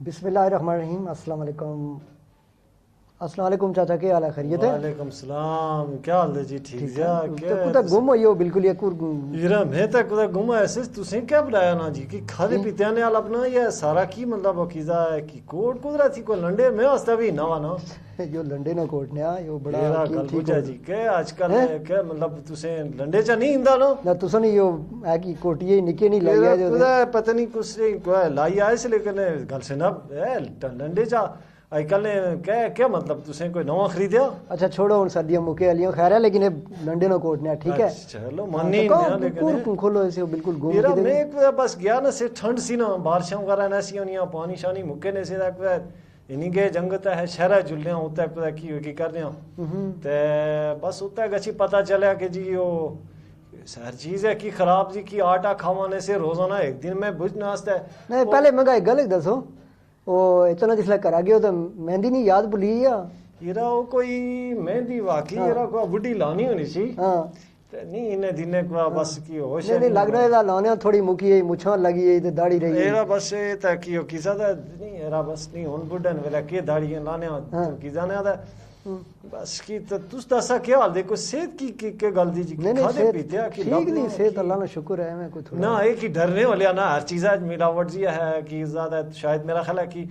बिस्मिल्लाहिर्रहमानिर्रहीम। अस्सलाम वालेकुम चाचा, क्या हाल है? खैरियत है? वालेकुम सलाम। क्या हाल है जी? ठीक जा तो कुदा गुम होई हो बिल्कुल ये कुर हीरा मैं तो कुदा गुम ऐसे तुसें क्या बुलाया ना जी कि खादे पीते ने आल अपना ये सारा की मतलब अकीदा है कि कोट कुदरा थी को लंडे में वास्ता भी नवा ना यो लंडे ना कोट ने यो बड़ा हीरा कल बुझा जी के आजकल के मतलब तुसें लंडे चा नहीं इंदा ना तुसन यो है कि कोटिए निके नहीं लाई है जो कुदा पता नहीं कुछ लाई आए से लेकिन गल से ना लंडे चा आजकल ने क्या क्या मतलब तुसें कोई नवा खरीदया? अच्छा छोड़ो उन सर्दियां मुके वालियां, खैर है लेकिन ये लंडे ना कोट ने ठीक है। चलो मानी नहीं लेकिन कुर खोलो ऐसे बिल्कुल गुम मेरा के मैं बस गया ना से ठंड सी ना बारिशां वगैरह ना सी होनियां पानी शानी मुके ने से इन्हीं के जंगत है शहर जुलियां होता है की करने ते बस उतना गची पता चला कि जी वो हर चीज है कि खराब जी की आटा खावाने से रोजाना एक दिन में बुझ नाश्ता नहीं पहले महंगाई गलत दसो वो इतना जिसला करा गया तो मेहंदी नहीं याद भूली या हीरा वो कोई मेहंदी वाकई हीरा को बुढ़ी लानी होनी सी हां नहीं इन्हें दिने को बस की होश नहीं लग रहा है लाने थोड़ी मुकी है मुछां लगी है ते दाढ़ी रही है एरा बस ये ता की किसा दा नहीं एरा बस नहीं हुन बुढ़न वेला के दाढ़ी लाने की जाने दा बस की तो तुस दसा क्या हाल देखो सेहत की के गल दी जी खादे पीते कि ठीक नहीं सेहत अल्लाह का शुक्र है मैं कोई थोड़ा ना एक ही डरने वाले ना हर चीज आज मिलावट जी है कि ज्यादा शायद मेरा ख्याल है कि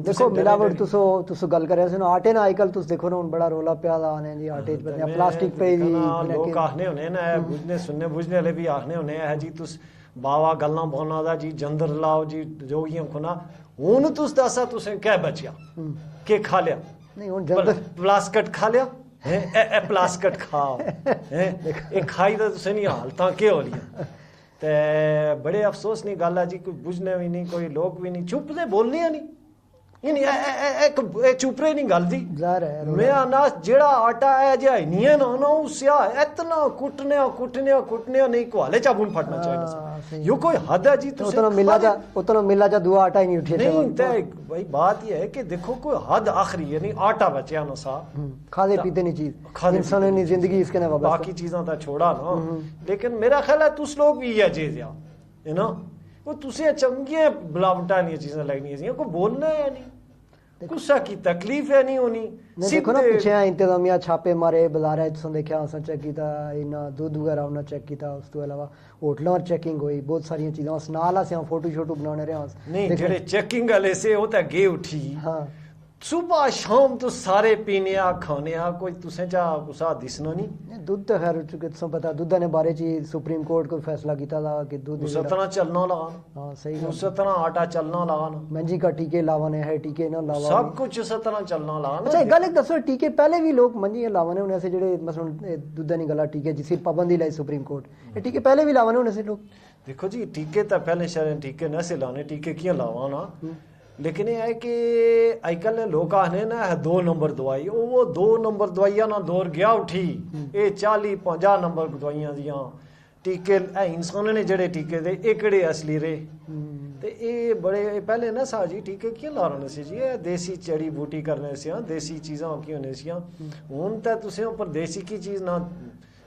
देखो मिलावट तुसो गल करे सुनो आटे ना आजकल तुस देखो ना हुन बड़ा रोला पिया आने जी आटे च प्लास्टिक पे जी लोग आखने होने ना बुझने सुनने बुझने वाले भी आखने होने है जी तुस बावा गल्लां बोना दा जी जंदर लाओ जी जोगियां खुना हुन तुस दसा तुसें क्या बचिया के खा लिया नहीं हुन जंदर प्लास्कट खा लिया है ए प्लास्कट खाओ है ए खाई तो तुसें नहीं हालतां के हो लिया ते बड़े अफसोस नहीं गल है जी कोई बुझने भी नहीं कोई लोग भी नहीं चुप दे बोलने नहीं नहीं चुपरे नहीं गल दी मैं आना जेड़ा आटा है जे नहीं है ना उसया इतना कुटने नहीं कोहाले चाबुन फटना चाहिए यो कोई हद है जी उतना मिला जा दुआ आटा ही नहीं उठे नहीं ते भाई बात ये है कि देखो कोई हद आखिरी है नहीं आटा बचा ना सा खादे पीते नहीं चीज इंसान ने जिंदगी इसके ना बाकी चीज़ां ता छोड़ा ना लेकिन मेरा ख्याल है तुस लोग भी ये चीज है ना वो तुसे चंगियां बुलावटा नहीं चीज़ां लगनी सी को बोलना है नहीं गुस्सा की तकलीफ है नहीं होनी देखो ना पीछे इंतजामिया छापे मारे बाजार तुम देखा अस चेक किया इन्ना दूध वगैरह उन्हें चेक किया उस तो अलावा होटलों पर चेकिंग हुई बहुत सारी चीज़ां उस नाल अस फोटो शोटो बनाने रहे नहीं जेड़े चेकिंग वाले से वो तो गे उठी हाँ सुबह शाम तो सारे पीने खाने कोई तुसें चा कुसा दिसना नहीं दूध तो खैर तुम पता दूध ने बारे च सुप्रीम कोर्ट को फैसला किया था कि दूध उस तरह चलना लगान हाँ सही उस तरह आटा चलना लगान महंगी का टीके लावाने है टीके ना लावा सब कुछ उस तरह चलना लगान अच्छा गल एक दसो टीके पहले भी लोग मंजी लावाने होने से जेडे मसलन दूध नहीं गला टीके जिस पाबंदी लाई सुप्रीम कोर्ट ये टीके पहले भी लावाने होने से लोग देखो जी टीके तो पहले शहर टीके न से लाने टीके किया लावाना लेकिन ये है कि आजकल लोग आने ना है 2 नंबर दवाई वो 2 नंबर दवाइयां ना दौर गया उठी ये 40-50 नंबर दवाइयां दियां टीके इंसान ने जड़े टीके दे एकड़े असली रे ते ये बड़े पहले ना सा जी टीके क्यों ला रहे से जी देसी जड़ी बूटी करने से देसी चीज़ां की होने से हूँ तो तुसें ऊपर देसी की चीज़ ना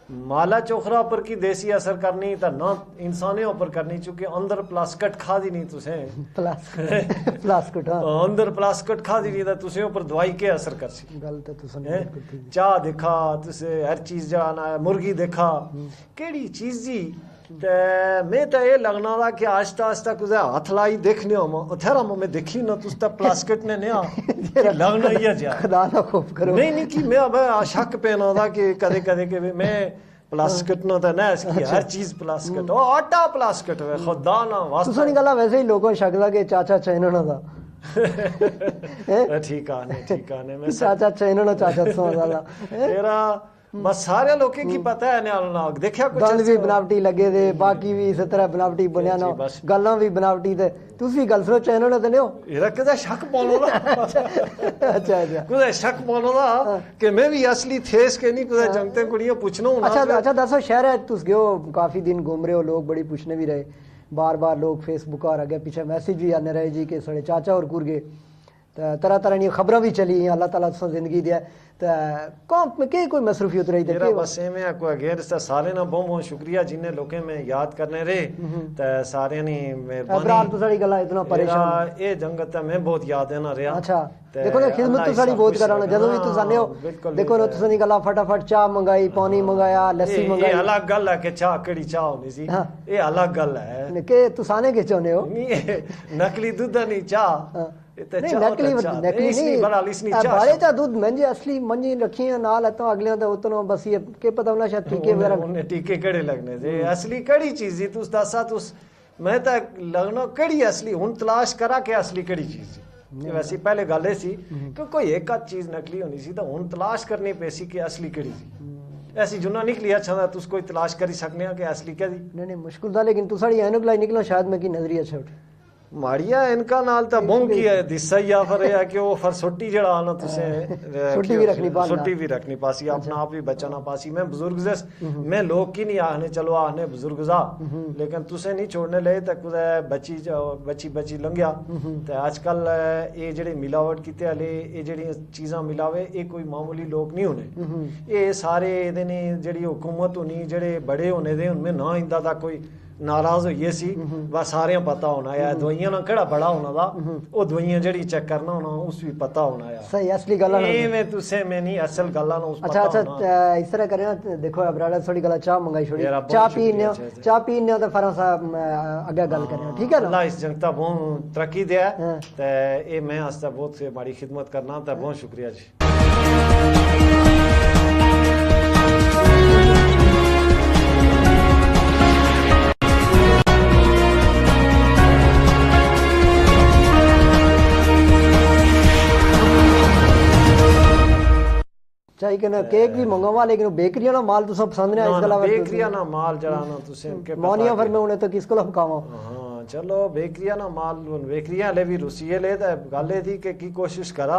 माला चोखरा पर की देसी असर करनी तो ना इंसाने ऊपर करनी चूंकि अंदर प्लास्कट खा दी नहीं तुसें प्लास्कट अंदर प्लास्कट खा दी नहीं तो तुसें ऊपर दवाई के असर कर सी गल तो तुसें चाह देखा तुसे हर चीज जाना मुर्गी देखा केड़ी चीज जी ते मैं तो ये लगना था कि आस्ता आस्ता कुछ हाथ लाई देखने हो थेरा मैं देखी ना तुस तो प्लास्कट ने नया लगना ही जा खुदा ना खूब करो नहीं कि मैं शक पेना था कि कदे कदे के मैं प्लास्कट ना तो ना इसकी हर चीज प्लास्कट ओ आटा प्लास्कट है खुदा ना वास्ता तुसा नहीं गला वैसे ही लोगों शक था कि चाचा चाइना ना था ठीक आने मैं चाचा चाइना ना चाचा समझ तेरा बस सारे लोग की पता है ना देखा कुछ दंद भी बनावटी लगे थे बाकी भी इस तरह बनावटी बनया ना गल्लां भी बनावटी थे तुसी गल सुनो चैनल ने दे एरा कदा शक पानो दा अच्छा कुदा शक पानो दा कि मैं भी असली थेस के नहीं कुदा जंगते कुड़ियां पूछनो ना अच्छा दसो शहर है तुस गयो काफी दिन घूम रहे हो लोग बड़ी पूछने भी रहे बार लोग फेसबुक आ गए पीछे मैसेज भी आने रहे जी कि साढ़े चाचा और कुर गए ਤੇ ਤਰ੍ਹਾਂ ਤਰ੍ਹਾਂ ਦੀਆਂ ਖਬਰਾਂ ਵੀ ਚਲੀ अल्लाह ताला तुसां जिंदगी दिया ते कौम में के कोई मसरूफियत रही मेरा बस एवें कोई अगेर सारे ना बहुत बहुत शुक्रिया जिन्हें लोगों में याद करने रे ते सारे नी अबरार तो सारी गल्ला इतना परेशान ये जंगत ते मैं बहुत याद है ना रिया अच्छा देखो ना खिदमत तो सारी बहुत कराना जदों भी तुस आने हो देखो ना तुसां दी गल्ला फटाफट चाह मंगाई पानी मंगाया लस्सी मंगाई ये अलग गल है कि चाह केड़ी चाह होनी सी ये अलग गल है के तुस आने के चाहने हो नकली दूध नहीं चाह नहीं नकली नहीं बारे चा दूध महंगे असली मंजी रखी है नाल तो अगले तो उतना बस ये के पता होना शायद टीके वगैरह उन्हें टीके केड़े लगने थे असली कड़ी चीज ही तुस दसा तुस मैं तो लगना कड़ी असली हुन तलाश करा के असली कड़ी चीज वैसे पहले गल सी कि कोई एक आध चीज नकली होनी सी तो हुन तलाश करनी पैसी कि असली कड़ी सी ऐसी जुना निकली अच्छा था तुस कोई तलाश करी सकने कि असली कड़ी नहीं मुश्किल था लेकिन तू साड़ी ऐनक लाई निकला शायद मैं की नजरिया अच्छा उठे माड़िया इनका नाल तो बहु की है दिसा ही फिर है कि वो फिर सुट्टी जड़ा आना तुसे सुट्टी भी रखनी पासी अपना आप भी बचाना पासी मैं बुजुर्ग जस मैं लोग की नहीं आने चलो आने बुजुर्ग जा लेकिन तुसे नहीं छोड़ने ले तक बची बची लंघिया ते आजकल ये जेड़े मिलावट कीते वाले ये जेड़ी चीज़ां मिलावे ये कोई मामूली लोग नहीं होने ये सारे इहदे ने जेड़ी हुकूमत होनी जेड़े बड़े होने दे उनमें ना इंदा दा कोई नाराज होइए सी बस सारे पता होना है दवाइयां ना केड़ा बड़ा होना दा ओ दवाइयां जेड़ी चेक करना होना उस भी पता होना है सही असली गल्ला ना एवें तुसे मैं नहीं असल गल्ला ना उस पता अच्छा इस तरह करें ना देखो अबराड़ा थोड़ी गल्ला चाह मंगाई छोड़ी चाह पीने तो फरा साहब आगे गल करें ठीक है ना अल्लाह इस जनता बहुत तरक्की दे ते ए मैं आस्ता बहुत से बड़ी खिदमत करना ते बहुत शुक्रिया जी चाहिए कि ना केक भी मंगवा लेकिन बेकरी ना माल तो सब पसंद नहीं इसके अलावा बेकरी ना माल जड़ाना तुसे के मोनिया फिर मैं उन्हें तो किसको लमकावा हां चलो बेकरी ना माल बेकरी ले भी रुसिए ले ते गाले थी कि की कोशिश करा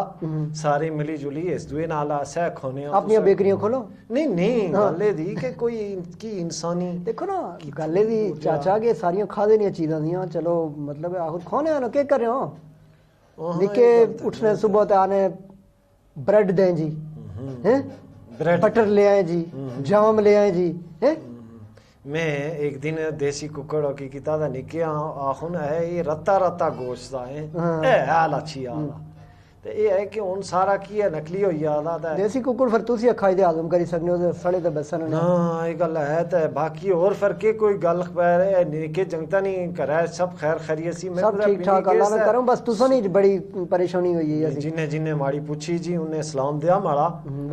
सारी मिली जुली इस दुए नाल सह खोने अपनी बेकरियां खोलो नहीं गाले दी कि कोई की इंसानी देखो ना गाले दी चाचा के सारियां खादे नहीं चीजां दियां चलो मतलब आखिर खोने ना के कर रहे हो निके उठने सुबह ते आने ब्रेड दें जी हैं बटर ले आए जी जाम ले आए जी हैं मैं एक दिन देसी कुकड़ की किता दा निके आखुन है ये रत्ता रत्ता गोश्त दा है ए हाल अच्छी आला ते ये है कि हुन सारा की है नकली होई आदा दा देसी कुकड़ फिर तुसी खाई दे आदम करी सकने हो सड़े ते बसन ना ये गल है ते बाकी और फिर के कोई गल खबर है निके जंगता नहीं करे सब खैर खैरियत सी मैं सब ठीक ठाक अल्लाह ने करूं बस तुसा नहीं बड़ी परेशानी हुई है जिन्ने जिन्ने माड़ी पूछी जी उन्हें सलाम दिया माड़ा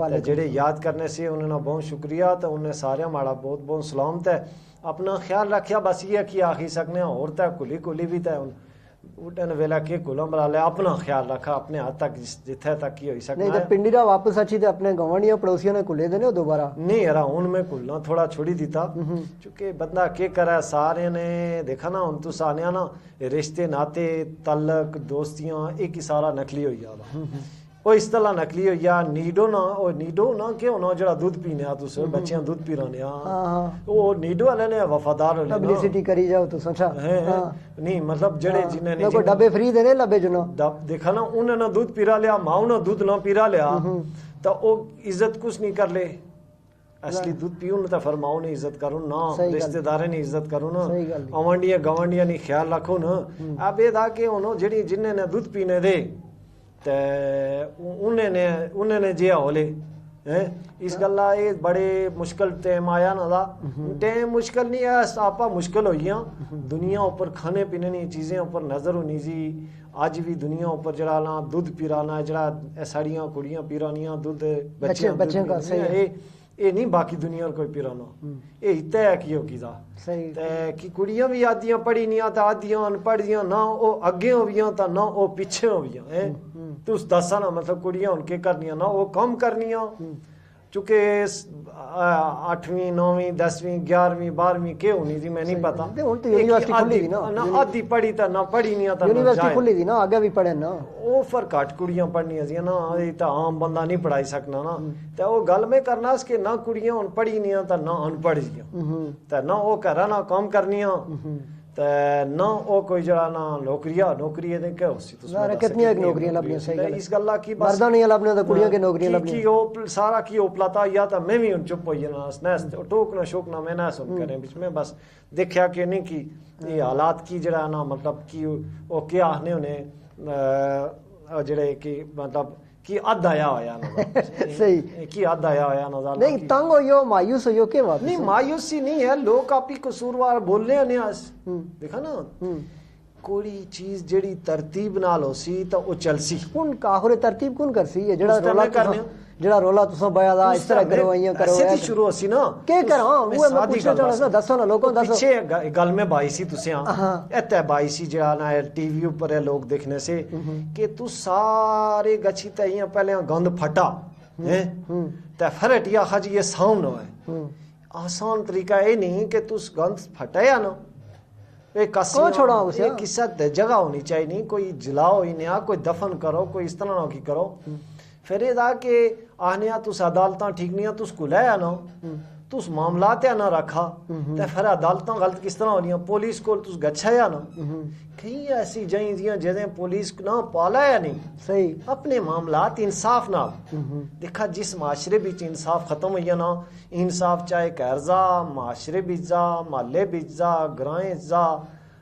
ते जेड़े याद करने से उन्हें बहुत शुक्रिया ते उन्हें सारे माड़ा बहुत बहुत सलाम ते अपना ख्याल रखिया बस ये कि आखी सकने और ते कुली कुली भी ते उठन वेला के कुलम ले अपना ख्याल रखा अपने हाथ तक जिथे तक की हो सकना नहीं तो पिंडी दा वापस अच्छी ते अपने गवांडियों पड़ोसियों ने कुले देने दोबारा नहीं यार हुन मैं कुलना थोड़ा छोड़ी दीता क्योंकि बंदा के करे सारे ने देखा ना हुन तुस आने ना रिश्ते नाते तल्लक दोस्तियां एक ही सारा नकली हो जादा ਉਹ ਇਸ ਤਰ੍ਹਾਂ ਨਕਲੀ ਹੋ ਜਾਂ ਨੀਡੋ ਨਾ ਕਿ ਉਹਨਾਂ ਜਿਹੜਾ ਦੁੱਧ ਪੀਨੇ ਆ ਤੁਸੀਂ ਬੱਚਿਆਂ ਦੁੱਧ ਪੀਰਾਨੇ ਆ ਉਹ ਨੀਡੋ ਵਾਲੇ ਨੇ ਵਫਾਦਾਰ ਹੋ ਪਬਲਿਸਿਟੀ ਕਰੀ ਜਾਓ ਤੁਸੀਂ ਅੱਛਾ ਨਹੀਂ ਮਤਲਬ ਜਿਹੜੇ ਜਿਨ੍ਹਾਂ ਨੇ ਕੋਈ ਡੱਬੇ ਫ੍ਰੀ ਦੇ ਨੇ ਲੱਭੇ ਜਨੋ ਦੇਖਾ ਨਾ ਉਹਨਾਂ ਨੇ ਦੁੱਧ ਪੀਰਾ ਲਿਆ ਮਾਂ ਨੇ ਦੁੱਧ ਨਾ ਪੀਰਾ ਲਿਆ ਤਾਂ ਉਹ ਇੱਜ਼ਤ ਕੁਛ ਨਹੀਂ ਕਰ ਲੇ असली दूध पियो ना तो फरमाओ ने इज्जत करो ना रिश्तेदारे ने इज्जत करो ना अवंडिया गवंडिया ने ख्याल रखो ना अब ये था कि उन्होंने जेडी जिन्ने ने दूध पीने दे ते उन्हें जिया होले हैं इस गल्ला ये बड़े मुश्किल टाइम आया ना दा टाइम मुश्किल नहीं है आपा मुश्किल होइयां दुनिया ऊपर खाने पीने नी चीजें ऊपर नजर होनी जी अज भी दुनिया ऊपर जड़ा ना दूध पीराना जड़ा साड़ियां कुड़ियां पीरानियां दूध बच्चे का सही ये नहीं बाकी दुनिया कोई पिराना ये इतना है कि होगी दा कि कुड़ियां भी आदियां पढ़ी नहीं तो आदियां अनपढ़ दियां ना वो अगे होवियां तो ना वो पीछे होवियां हैं तुस दसा ना मतलब कुड़ियां उनके करनियां ना वो कम करनियां चूंकि 8वीं 9वीं 10वीं 11वीं 12वीं के होनी थी मैं नहीं पता यूनिवर्सिटी खुली थी ना आधी पढ़ी तो ना पढ़ी नहीं था यूनिवर्सिटी खुली थी ना आगे भी पढ़े ना वो फिर घट कुड़ियां पढ़नियां सी ना तो आम बंदा नहीं पढ़ाई सकना ना तो वो गल में करना कि ना कुड़ियां हुन पढ़ी नहीं तो ना अनपढ़ जियां तो ना वो करा ना काम करनियां ਤੇ ਨਾ ਉਹ ਕੋਈ ਜਿਹੜਾ ਨਾ ਨੌਕਰੀ ਇਹਦੇ ਕਿ ਹੋਸੀ ਜ਼ਾਰਾ ਕਿਤਨੀਆਂ ਨੌਕਰੀਆਂ ਲੱਭੀਆਂ ਸਹੀ ਗੱਲ ਇਸ ਗੱਲਾਂ ਕੀ ਬਸ ਮਰਦਾਂ ਨਹੀਂ ਲੱਭਣੀਆਂ ਤਾਂ ਕੁੜੀਆਂ ਕੇ ਨੌਕਰੀਆਂ ਲੱਭਣੀਆਂ ਕੀ ਉਹ ਸਾਰਾ ਕੀ ਉਹ ਪਲਾਤਾ या ਤਾਂ मैं भी चुप हो जाना नस टोकना शोकना मैं ना सुन करें बीच में बस देखा कि नहीं कि ये हालात की जरा ना मतलब कि वो क्या आने उन्हें जड़े कि मतलब कि अध आया होया ना सही कि अध आया होया ना नहीं तंग हो यो मायूस हो यो के बात नहीं मायूसी नहीं है लोग आप ही कसूरवार बोल रहे हैं देखा ना कोई चीज जेड़ी तरतीब नाल होसी तो वो चलसी कौन काहरे तरतीब कौन करसी है जेड़ा रोला तुसा बया दा इस तरह करो अइयां करो ऐसे ही शुरू होसी ना के करो वो मैं पूछना चाहना दसो ना लोगों दसो पीछे गल में बाई सी तुसे एते बाई सी जेड़ा ना टीवी ऊपर है लोग देखने से कि तू सारे गछी ते अइयां पहले गंद फटा हैं ते फरटिया खज ये सामने है आसान तरीका ये नहीं कि तू गंद फटाया ना छोड़ा उसे किसा जगह होनी चाहिए नहीं कोई जलाओ ही नहीं कोई दफन करो कोई इस तरह ना की करो फिर ये कि आने तुस अदालत ठीक नहीं तुस को लाया ना तुस मामला ना रखा ते फिर अदालत गलत किस तरह होनी पुलिस को तुस गच्छाया ना कई ऐसी जई जियां जदे पुलिस ना पाला या नहीं सही अपने मामलात इंसाफ ना देखा जिस माशरे बीच इंसाफ खत्म हुई ना इंसाफ चाहे कहरजा माशरे बीच जा माले बीच जा ग्राएं जा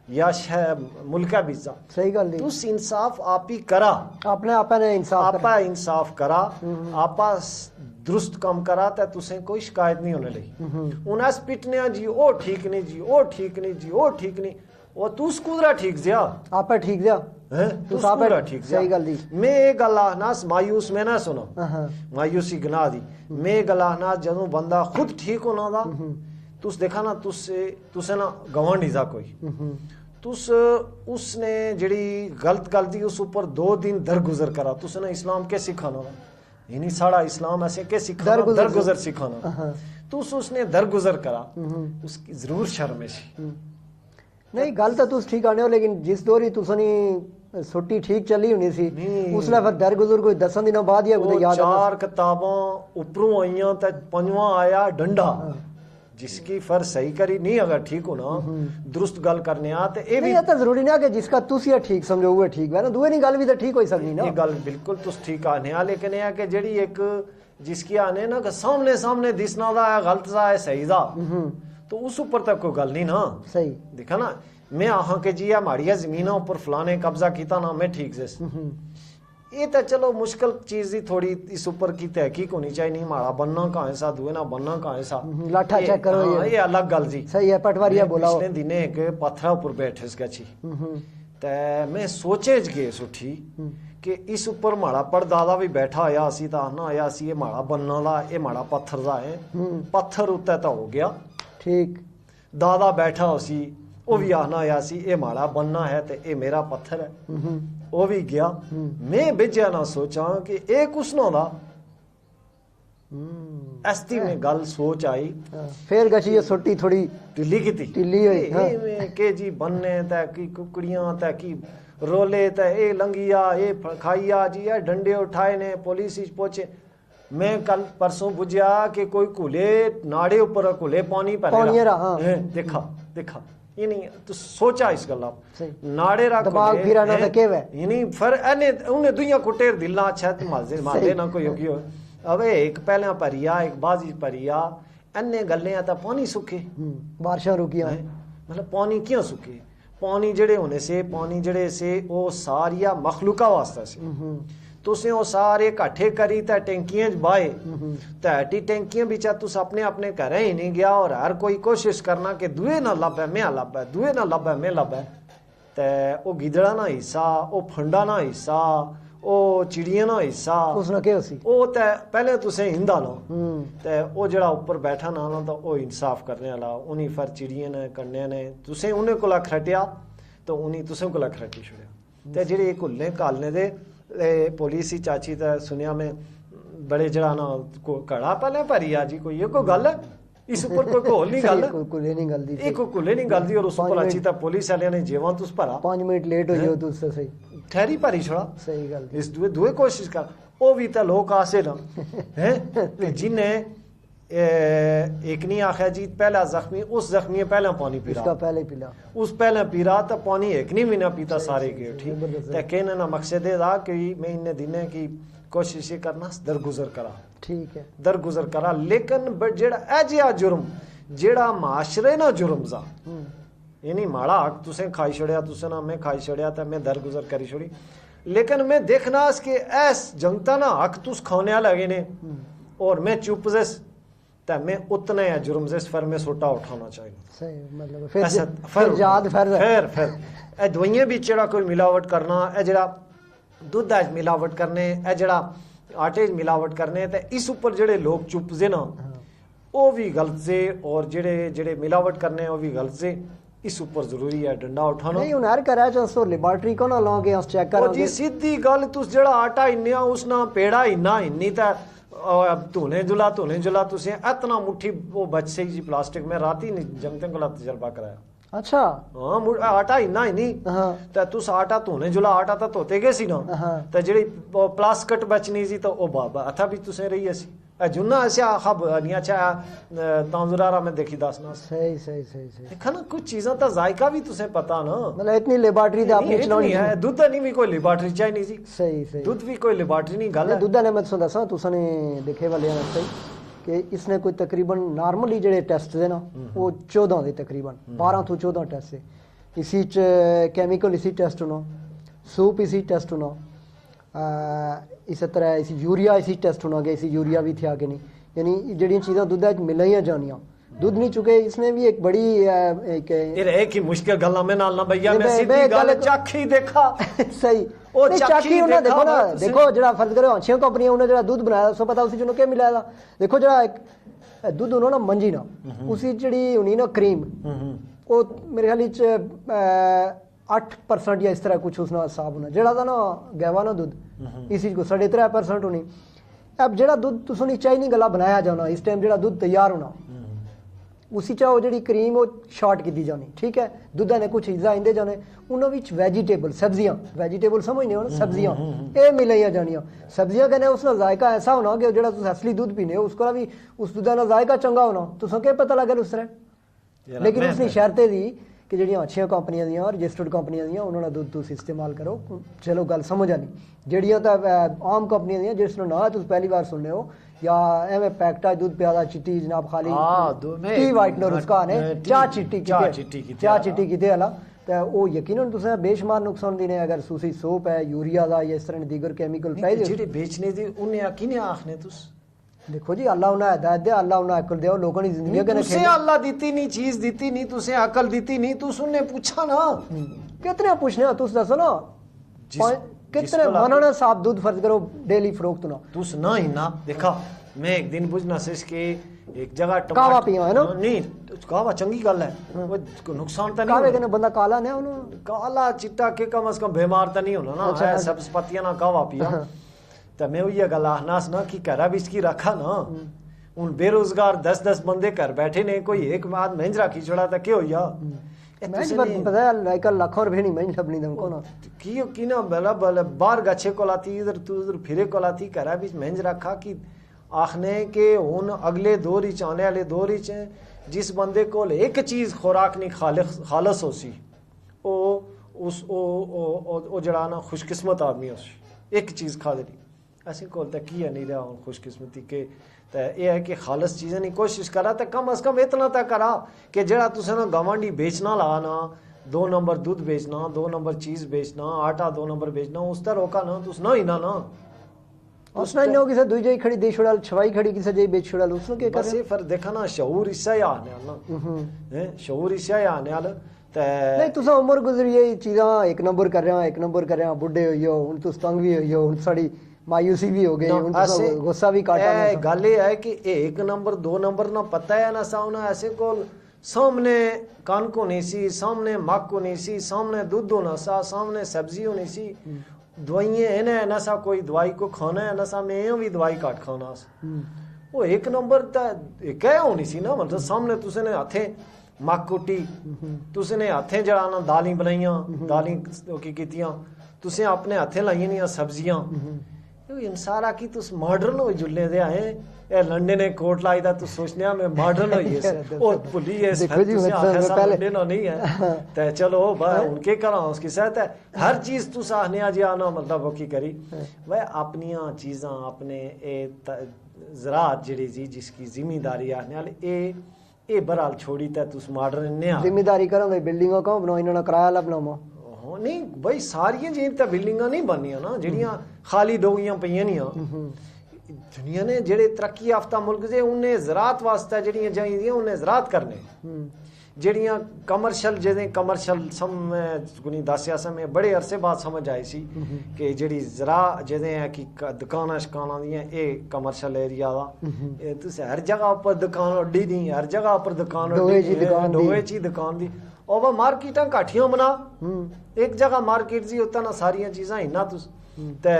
या शहर मुल्का बीच जा सही गल तुस इंसाफ आप ही करा अपने आपा ने इंसाफ आपा इंसाफ करा आपा दुरुस्त काम करा तो तुसे कोई शिकायत नहीं होने लगी उन्हें पिटने जी ओ ठीक नहीं जी ओ ठीक नहीं जी ओ ठीक नहीं वो तू स्कूदरा ठीक जिया आपा ठीक जिया तू स्कूदरा ठीक सही गल दी मैं ये गल ना मायूस में ना सुनो मायूसी गना दी मैं गल ना जदों बंदा खुद ठीक होना दा तुस देखा ना तुसे ना गवांढ जा कोई तुस उसने जड़ी गलत गलती उस ऊपर 2 दिन दरगुजर करा तुसे ना इस्लाम के सिखाना यानी साड़ा इस्लाम ऐसे के सिखाना दरगुजर सिखाना तुस उसने दरगुजर करा उसकी जरूर शर्म है नहीं गल तो तुस ठीक आने हो लेकिन जिस दौर ही तुसनी छुट्टी ठीक चली होनी सी उसले फिर दरगुजर कोई 10 दिनों बाद ही कुछ याद 4 किताबां ऊपरों आईयां ते 5वां आया डंडा जिसकी फर सही करी नहीं अगर ठीक हो ना दुरुस्त गल करने ते ये भी तो जरूरी नहीं है कि जिसका तुसी ठीक समझो वो ठीक है ना दूए नहीं गल भी तो ठीक हो सकनी ना ये गल बिल्कुल तुस ठीक आने लेकिन ये कि जेड़ी एक जिसकी आने ना कि सामने सामने दिसना दा है गलत दा है सही दा तो उस ऊपर तक कोई गल नहीं ना सही देखा ना मैं आहा के जी माड़िया जमीना ऊपर फलाने कब्जा किया ना मैं ठीक से ये तो चलो मुश्किल चीज ही थोड़ी इस ऊपर की तहकीक होनी चाहिए नहीं माड़ा बनना कहाँ है सा दुए ना बनना कहाँ है सा लाठा चेक करो ये अलग गल जी सही है पटवारिया बोला पिछले दिने एक पत्थर ऊपर बैठे गची ते मैं सोचे गए उठी कि इस ऊपर माड़ा पड़दादा भी बैठा होया सी तो आना होया सी ये माड़ा बनना दा ये माड़ा पत्थर दा है पत्थर उत्ते तो हो गया ठीक दादा बैठा हो सी वो भी आना होया सी ये माड़ा बनना है ते ये मेरा पत्थर है वो भी गया मैं बेजा ना सोचा कि ये कुछ ना दा ऐसी में गल सोच आई फिर गची ये सोटी थोड़ी ढिली की थी ढिली हुई के जी बनने तै की कुकड़ियां तै की रोले तै ये लंगिया ये खाइया जी ये डंडे उठाए ने पुलिस पहुंचे मैं कल परसों बुझिया कि कोई कुले नाड़े ऊपर कुले पानी पहले देखा देखा ये नहीं तो सोचा इस गल नाड़े रा दिमाग फिराना तो केव है ये नहीं फिर एने उन्हें दुनिया कुटेर दिला अच्छा माजे माजे ना कोई होगी अबे एक पहले परिया एक बाजी परिया अन्य गल्ले तो पानी सूखे बारिशां रुकिया मतलब पानी क्यों सूखे पानी जड़े होने से पानी जड़े से वो सारिया मखलूका वास्ता से तुसें वो सारे इकट्ठे करी ते टैंकियां बाए ते टैंकियां बिच तुस अपने अपने घर ही नहीं गया और हर कोई कोशिश करना कि दुए ना लभे मैं लभे दुए ना लभे मैं लभे ते वो गिदड़ा ना हिस्सा वो फंडा ना हिस्सा वो चिड़िया ना हिस्सा उसने के होसी वो ते पहले तुसें हिंदा ना ते वो जड़ा ऊपर बैठा ना तो वो इंसाफ करने वाला उन्हीं फिर चिड़िया ने कन्ने ने तुसें उन्हें कोला खरटिया तो उन्हीं तुसें कोला खरटी छुड़िया ते जेड़े कुल्ले कालने दे पुलिस ही चाची तो सुनिया मैं बड़े जड़ा ना घड़ा पहले भरी आ जी कोई ये कोई गल है इस ऊपर कोई घोल नहीं गल कुले नहीं गल दी एक कुले नहीं गल दी और उस ऊपर अच्छी तो पुलिस वाले ने जेवा तुस भरा 5 मिनट लेट हो जाओ तुझसे सही ठहरी भरी छोड़ा सही गल इस दुए कोशिश कर वो भी तो लोग आसे ना हैं जिन्हें एक नहीं आखिया जी पहला जख्मी उस जख्मी पहला पानी पी उसका रहा पहले पिला उस पहले पी रहा तो पानी एक नहीं भी ना पीता सारे के ठीक जबरदस्त। तो कहने ना मकसद है था कि मैं इन्हें दिने की कोशिश करना दरगुजर करा ठीक है दरगुजर करा लेकिन जेड़ा ए जिहा जुर्म जेड़ा माशरे ना जुर्म सा ये नहीं माड़ा हक तुसें खाई छड़िया तुसें ना मैं खाई छड़िया तो मैं दरगुजर करी छोड़ी लेकिन मैं देखना कि ऐस जंगता ना हक तुस खाने लगे ने और मैं चुप जिस तो मैं उतने है जुर्म जिस फिर मैं सोटा उठाना चाहिए सही मतलब ऐसा फिर याद फिर ए दवाइयां भी जेड़ा कोई मिलावट करना ए जेड़ा दुध च मिलावट करने ए जेड़ा आटे च मिलावट करने ते इस ऊपर जेड़े लोग चुप जे ना वो भी गलत से और जेड़े जेड़े मिलावट करने वो भी गलत से इस ऊपर जरूरी है डंडा उठाना नहीं हुन हर करा चो लेबोरेटरी को ना लाओगे अस चेक ओ करोगे जी सीधी गल तुस जेड़ा आटा इन्ना उस ना पेड़ा इन्ना इन्नी ता धोने जुला तुसें इतना मुट्ठी वो बच सही जी प्लास्टिक में राती नहीं जमते कोला तजर्बा कराया अच्छा हाँ आटा इन्ना ही नहीं हाँ ते तुस आटा धोने जुला आटा तो धोते गए सी ना हाँ ते जेड़ी प्लास्टिक बचनी सी तो ओ बाबा अथा भी तुसें रही असी जुन्ना ऐसे खब नहीं अच्छा तांजुरारा में देखी दसना सही सही सही सही देखा ना कुछ चीज़ां का जायका भी तुसें पता ना मतलब इतनी लेबोरेटरी दा अपनी चलानी है दूध नहीं भी कोई लेबोरेटरी चाहिए नहीं सी सही सही दूध भी कोई लेबोरेटरी नहीं गल है दुद्धा ने मैं तुसें दसां तुसने देखे वाले सही कि इसने कोई तकरीबन नॉर्मली जेड़े टेस्ट दे ना वो 14 दे तकरीबन 12 तो 14 टेस्ट है इसी च केमिकल इसी टेस्ट होना सूप इसी टेस्ट होना इस तरह इसी यूरिया इसी टेस्ट होना कि इसी यूरिया भी थिया कि नहीं यानी जेड़ियां चीज़ां दुद्धा च मिलाइयां जानियां दूध नहीं चुके इसमें भी एक बड़ी एक ही मुश्किल गल्ला में नाल ना भैया मैं सीधी गल चाखी देखा सही ओ चाखी उन्हें देखो ना देखो जरा फर्ज करो अच्छी कंपनी उन्हें जरा दूध बनाया सो पता उसी जो क्या मिलाया था देखो जरा एक दूध उन्होंने मंजी ना उसी जड़ी हुनी ना क्रीम वो मेरे ख्याल 8% या इस तरह कुछ उसना हिसाब होना जेड़ा था ना गैवा ना दूध इसी को 3.5% होनी अब जेड़ा दूध तुसनी चाही नहीं गला बनाया जाना इस टाइम जेड़ा दूध तैयार होना उसी चा वो जी क्रीम वो शॉर्ट की जानी ठीक है दुधा ने कुछ चीज़ा आते जाने उन्होंने वैजीटेबल सब्जियां वैजीटेबल समझने हो ना सब्जियां ये मिलाइया जानियां सब्जियां कहने उसका जायका ऐसा होना कि जो तुम असली दूध पीने हो उसका भी उस दुधा का जायका चंगा होना तुसें क्या पता लगे उस तरह लेकिन उसने शर्तें दी कि ਜਿਹੜੀਆਂ अच्छियां कंपनियां ਦੀਆਂ रजिस्टर्ड कंपनियां ਦੀਆਂ ਉਹਨਾਂ ਦਾ ਦੁੱਧ ਤੁਸੀਂ इस्तेमाल करो चलो गल समझ आनी ਜਿਹੜੀਆਂ ਤਾਂ आम कंपनियां ਦੀਆਂ जिस ना तुम पहली बार सुनने हो या एवं पैकेटा दूध प्यादा चिट्टी जनाब खाली टी वाइटनर उसका ने चाह चिट्टी किते वाला तो वो यकीनन तुसें बेशुमार नुकसान देने अगर सूसी सोप है यूरिया का या इस तरह दीगर केमिकल पाए जेह्ड़े बेचने दी उन्हें किने आखने तुस देखो जी अल्लाह उन्हें हिदायत दे अल्लाह उन्हें अकल दे लोगों की जिंदगी कने तुसे अल्लाह दीती नहीं चीज दीती नहीं तुसे अकल दीती नहीं तुस उन्हें पूछा ना कितने पूछने तुस दसो ना कितने मनना साहब दूध फर्ज करो डेली फरोख्त ना तुस ना ही ना देखा मैं एक दिन बुझना से इसके एक जगह कावा पिया है ना नहीं कावा चंगी गल है वो नुकसान तो नहीं कावे कने बंदा काला ने उन्होंने काला चिट्टा के कम से कम बीमार तो नहीं होना ना है सब पत्तियां ना कावा पिया तो मैं वही गल आखनास ना कि घरा भी इसकी रखा ना उन बेरोजगार 10-10 बंदे घर बैठे ने कोई एक माद महंज राखी छोड़ा तो क्या होया पता है लाइक लाखों रुपए नहीं महंज अपनी दम को ना की ना बला बला बाहर गच्छे को लाती इधर तू उधर फिरे को लाती घरा भी महंज रखा कि आखने के हुन अगले दौर ही आने वाले दौर ही जिस बंदे को एक चीज खुराक नहीं खालस हो सी ओ उस ओ जड़ा ना खुशकिस्मत आदमी हो एक चीज खा देनी ऐसे कोल तक की नहीं रहा हूँ खुशकिस्मती के तो यह है कि खालस चीज़ें नहीं कोशिश करा तो कम अज़ कम इतना तक करा कि जरा तुसें ना गवांडी बेचना लाना 2 नंबर दूध बेचना 2 नंबर चीज़ बेचना आटा 2 नंबर बेचना उस तरह रोका ना तुस ना ही ना उसने नो किसे दुई जाई खड़ी दे छुड़ाल छवाई खड़ी किसे जाई बेच छुड़ाल उसने के बस ये फिर देखा ना शऊर इससे ही आने वाला है शऊर इससे ही आने वाला नहीं तुसा उम्र गुजरी ये चीज़ां एक नंबर कर रहे हैं बुढ़े हो हुन तुस तंग भी हो हुन साड़ी मायूसी भी हो गई हुन तुसा गुस्सा भी काटा ना गल ये है कि 1 नंबर 2 नंबर ना पता है ना साउना ऐसे को सामने कनक होनी सी सामने मक होनी सी सामने दूध होना सा सामने सब्जी होनी सी दवाइयां है ना सा कोई दवाई को खाना है ना सा मैं भी दवाई काट खाना वो 1 नंबर क्या होनी सी ना मतलब सामने तुसे ने हाथे मक कुटी तुसे ने हाथे जड़ा ना दाली बनाइया दाली की कीतियां तुसे अपने हाथे लाइया नी सब्जियां इन सारा की तुस मॉडर्न हो जुलने दे आए ए लंडन ने कोट लाई दा तू सोचने आ मैं मॉडर्न हो ये ओ भुली है देखो जी, तुसी मतलब आखे पहले- लंडन नहीं है ते चलो बा उनके करा उसकी साथ है हर चीज तुस आने आ जी आना मतलब वो की करी वह अपनियां चीजां अपने ए ज़रात जेड़ी जी जिसकी जिम्मेदारी आने वाले ए बहरहाल छोड़ी ते तुस मॉडर्न ने आ जिम्मेदारी करो भाई बिल्डिंगों कौन बनाओ इन्होंने किराया ला बनाओ हाँ, नहीं भाई सारियां जी ते बिल्डिंगां नहीं बननियां ना जेड़ियां खाली डोगियां पईयां नहीं दुनिया ने जेड़े तरक्की याफ्ता मुल्क जे उन्हें ज़रात वास्ते जेड़ियां चाहिदियां उन्हें ज़रात करने जेड़ियां कमर्शियल जेदे कमर्शियल सम कुनी दस्या समय बड़े अरसे बाद समझ आई सी कि जेड़ी ज़रा जेदे है कि दुकानां शकानां दियां ए कमर्शियल एरिया दा ए तुस हर जगह पर दुकान अड्डी दी हर जगह पर दुकान डोए ची दुकान दी। डोए ची दुकान दी और वह मार्केटां काठियां बना एक जगह मार्केट जी होता ना सारियां चीज़ां इन्ना तुस ते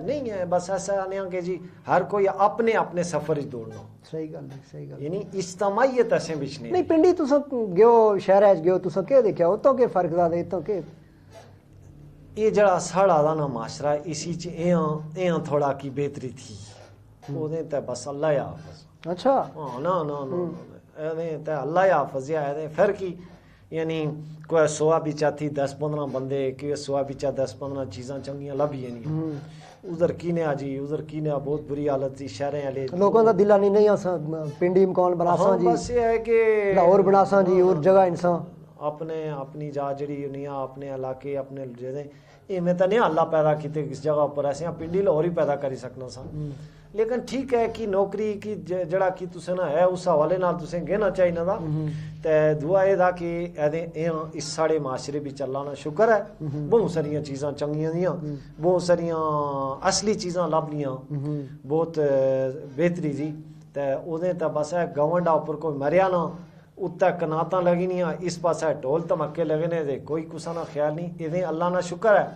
नहीं है बस ऐसा आने कि जी हर कोई अपने अपने सफर च दौड़ना सही गल है सही गल यानी इज्तमाइयत असें बिच नहीं नहीं पिंडी तुस गयो शहर च गयो तुस के देखा उतो के फर्क दा दे तो के ये जड़ा साढ़ा दा ना माशरा इसी च एयां थोड़ा की बेहतरी थी ओदे ते बस अल्लाह या हाफिज अच्छा हाँ ना ना ना एदे ते अल्लाह या हाफिज या एदे फिर की यानी कोई 100 बिचा थी 10-15 बंदे कि 100 बिचा 10-15 चीज़ां चंगियां लभियां नहीं उधर कीने आ जी उधर कीने बहुत बुरी हालत थी शहरें वाले लोगों दा दिला नहीं नहीं पिंडी में कौन बनासा हाँ, जी बस ये है कि लाहौर बनासा जी और जगह इंसान अपने अपनी जा जड़ी दुनिया अपने इलाके अपने जेदे इवें तो नहीं अल्लाह पैदा किते किस जगह पर ऐसे पिंडी लाहौर ही पैदा करी सकना सा लेकिन ठीक है कि नौकरी की जड़ा की तुसें ना है उस हवाले नाल तुसें कहना चाहिए दा ते दुआ ए दा कि एदे इस साढ़े माशरे भी चलना ना शुक्र है बहुत सारियां चीज़ां चंगियां दियां बहुत सारियां असली चीज़ां लभनियां बहुत बेहतरी जी ते ओदे ते बस है गवर्नमेंट उपर कोई मरिया ना उत्ते कनातां लगनियां इस पासे ढोल धमाके लगने दे कोई कुसा ना ख्याल नहीं इवें अल्लाह ना शुक्र है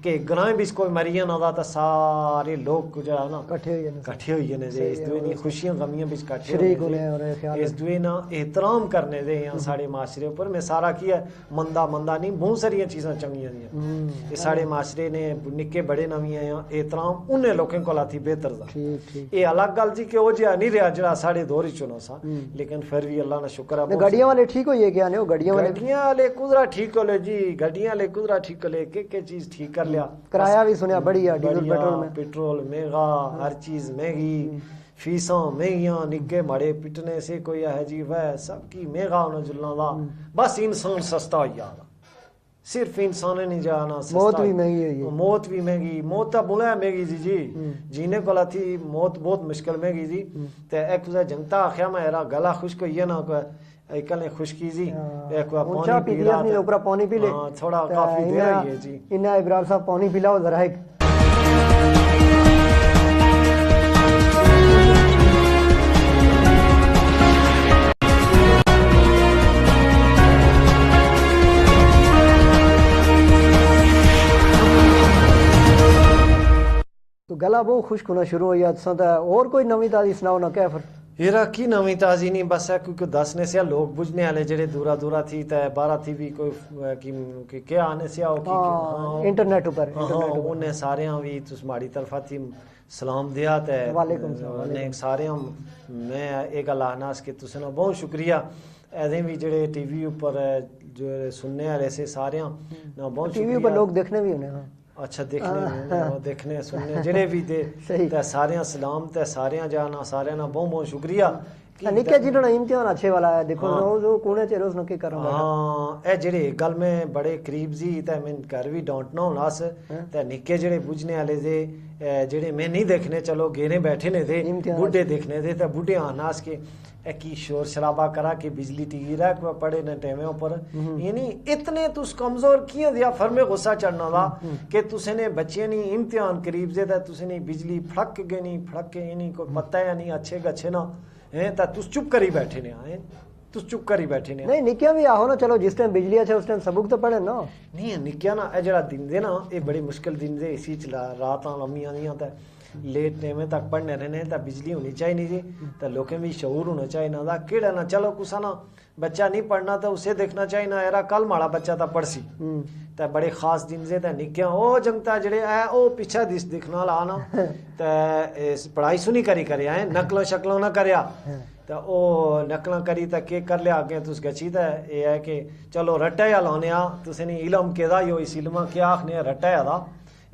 कि ग्रां बिच कोई मरिया ना दा ते सारे लोग जो है ना इकट्ठे हो जाने इकट्ठे होई जने दे इस दुए नी खुशियां गमियां बिच इकट्ठे शरीक होने होने और ख्याल इस दुए ना एहतराम करने दे यहाँ साढ़े माशरे उपर मैं सारा की है मंदा मंदा नहीं बहुत सारियां चीज़ां चंगियां दियां ये साढ़े माशरे ने निक्के बड़े नवियां एहतराम उन्हें लोकें कोला थी बेहतर दा ठीक ठीक ये अलग गल जी कि वो जिहा नहीं रहा जरा साढ़े दौर च होना सा लेकिन फिर भी अल्लाह ना शुक्र है ने गड्डियां वाले ठीक होइए क्या ने वो गड्डियां वाले गड्डियां वाले कुदरा ठीक होले जी गड्डियां वाले कुदरा ठीक होले के चीज ठीक कर लिया किराया भी सुनया बढ़िया डीजल बढ़िया, पेट्रोल में पेट्रोल महंगा हर चीज महंगी फीसां महंगियां निगे माड़े पिटने से कोई है जी वह सबकी महंगा होना जुलना दा बस इंसान सस्ता हो जा सिर्फ इंसान नहीं जाना मौत भी महंगी हुई है मौत भी महंगी मौत तो बुला महंगी जी जीने को थी मौत बहुत मुश्किल महंगी जी ते एक जनता आख्या मैं गला खुश्क होइए ना कल ने खुशकी जी एक ऊंचा पी लिया अपनी ऊपर पानी पी ले थोड़ा काफी देर आई है जी इन्ना इब्रार साहब पानी पिलाओ जरा एक तो गला बहुत खुश्क होना शुरू हो गया और कोई नवी ताजी सुनाओ ना क्या फिर हेरा की नवी ताजी नहीं बस है क्योंकि दसने से लोग बुझने वाले जेड़े दूरा दूरा थी ते बारह थी भी कोई कि क्या आने से आओ कि इंटरनेट ऊपर उन्हें सारे भी तुस माड़ी तरफा थी सलाम दिया ते वालेकुम सलाम ने सारे मैं एक गल आखना कि तुसें ना बहुत शुक्रिया ऐसे भी जेड़े टीवी ऊपर जो सुनने वाले से सारे ना बहुत टीवी ऊपर लोग देखने भी होने हां अच्छा देखने सुनने जेड़े भी दे ते सारे सलाम ते सारे जाना सारे ना बहुत बहुत शुक्रिया निके जी ना इम्तिहान अच्छे वाला है देखो रोज वो कोने च रोज नके करूंगा हां ए जेड़े गल में बड़े करीब जी ते मैं घर भी डांटना होना अस ते निके जेड़े बुझने वाले दे जेड़े मैं नहीं देखने चलो गेने बैठे ने थे बुढ़े देखने थे ते बुढ़े आना अस के की शोर शराबा करा कि बिजली टिकी रहा कोई पड़े न टेमे ऊपर यानी इतने तुस कमजोर किए दिया फरमे गुस्सा चढ़ना दा कि तुसे ने बच्चे नहीं इम्तिहान करीब जे ता तुसे नहीं बिजली फड़क गए नहीं फड़क के यानी कोई पता है नहीं अच्छे गच्छे ना है ता तुस चुप करी बैठे ने आए तुस चुप करी बैठे ने नहीं निकिया भी आहो ना चलो जिस टाइम बिजली अच्छा उस टाइम सबक तो पढ़े ना नहीं निकिया ना ए जड़ा दिन दे ना ये बड़ी मुश्किल दिन दे इसी च रातां लम्मियां दियां ते लेट नेमें तक पढ़ने रहने तो बिजली होनी चाहिए जी, तो लोगों भी शऊर होना चाहिए ना केड़ा ना चलो कुसा ना बच्चा नहीं पढ़ना तो उसे देखना चाहिए ना यार कल माड़ा बच्चा तो पढ़सी तो बड़े खास दिन से निक्कियां ओ जंगता जड़े है ओ पीछा दिखना ला ना तो पढ़ाई सुनी करी करे है नकलों शक्लों ना करया तो ओ नकल करी तो के कर लिया अगे तुस गची तो ये है कि चलो रट्टा या लाने तुसें नहीं इलम केदा यो इस इलमा क्या आखने रट्टा या दा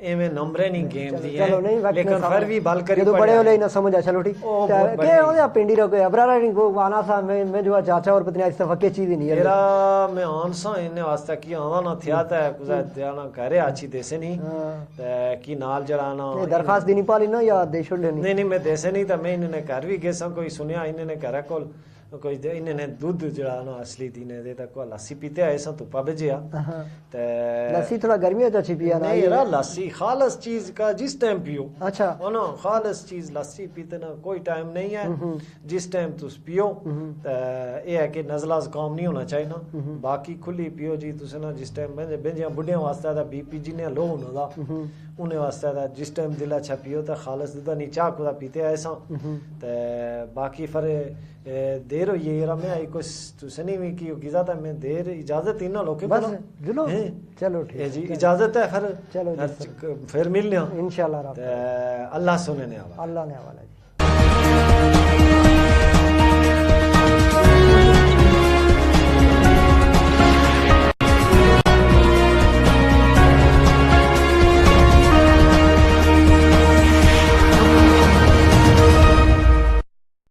एवें नंबरे नहीं गेम दी है लेकिन फिर भी बल करी तो बड़े होले ना समझ आ चलो ठीक के ओदे पिंडी रो के अबरारा नहीं को आना सा मैं जो चाचा और पत्नी इस दफा के चीज नहीं है मेरा मैं आनसा इने वास्ते की आवा ना थिया था कुछ ध्यान करे अच्छी देसे नहीं ते की नाल जड़ाना ये दरखास्त देनी पाली ना या देशो लेनी नहीं मैं देसे नहीं तो मैं इन्हें घर भी गेसा कोई सुनिया इन्हें घर को कोई इन्हें दूध जड़ाना असली दीने दे तक लस्सी पीते ऐसा तो पाबे जिया ते लस्सी थोड़ा गर्मी है तो अच्छी पिया ना नहीं यार लस्सी खालस चीज का जिस टाइम पियो अच्छा ना खालस चीज लस्सी पीते ना कोई टाइम नहीं है जिस टाइम तुस पियो ये है कि नजला जुकाम नहीं होना चाहिए ना बाकी खुली पियो जी तुस ना जिस टाइम बेंजिया बुढ़िया वास्ते दा बीपी जिन्हें लो होना दा उन्हें वास्ते दा जिस टाइम दिल अच्छा पियो तो खालस दूध नहीं चाह खुदा पीते ऐसा ते बाकी फिर देर हो ये मैं आई कुछ तुसे नहीं हुई की गिजा था मैं देर इजाजत इन ना लोके बस जुलो चलो ठीक है जी इजाजत है फिर चलो फिर मिलने इंशाल्लाह अल्लाह सुनने वाला अल्लाह ने हवाला जी।